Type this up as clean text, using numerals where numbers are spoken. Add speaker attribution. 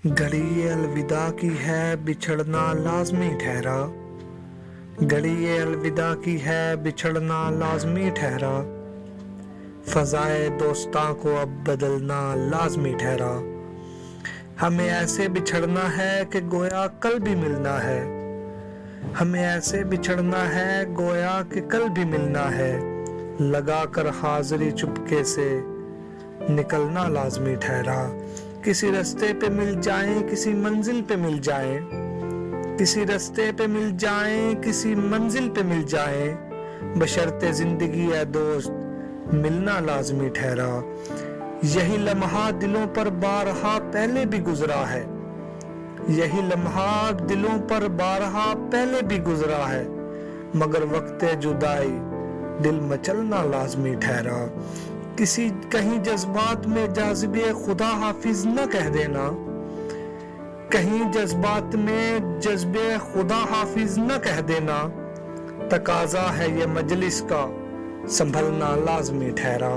Speaker 1: घड़ी अलविदा की है बिछड़ना लाजमी ठहरा, घड़ी अलविदा की है बिछड़ना लाजमी ठहरा, फजाए दोस्तां को अब बदलना लाजमी ठहरा। हमें ऐसे बिछड़ना है कि गोया कल भी मिलना है, हमें ऐसे बिछड़ना है गोया कि कल भी मिलना है, लगा कर हाजिरी चुपके से निकलना लाजमी ठहरा। किसी रास्ते पे मिल जाएं किसी मंजिल पे मिल जाएं, किसी रास्ते पे मिल जाएं किसी मंजिल पे मिल जाएं, बशर्ते जिंदगी है दोस्त मिलना लाजमी ठहरा। यही लम्हा दिलों पर बारहा पहले भी गुजरा है, यही लम्हा दिलों पर बारहा पहले भी गुजरा है, मगर वक्त जुदाई दिल मचलना लाजमी ठहरा। किसी कहीं जज्बात में जाज़िबे खुदा हाफिज न कह देना, कहीं जज्बात में जज्बे खुदा हाफिज न कह देना, तकाजा है ये मजलिस का संभलना लाजमी ठहरा।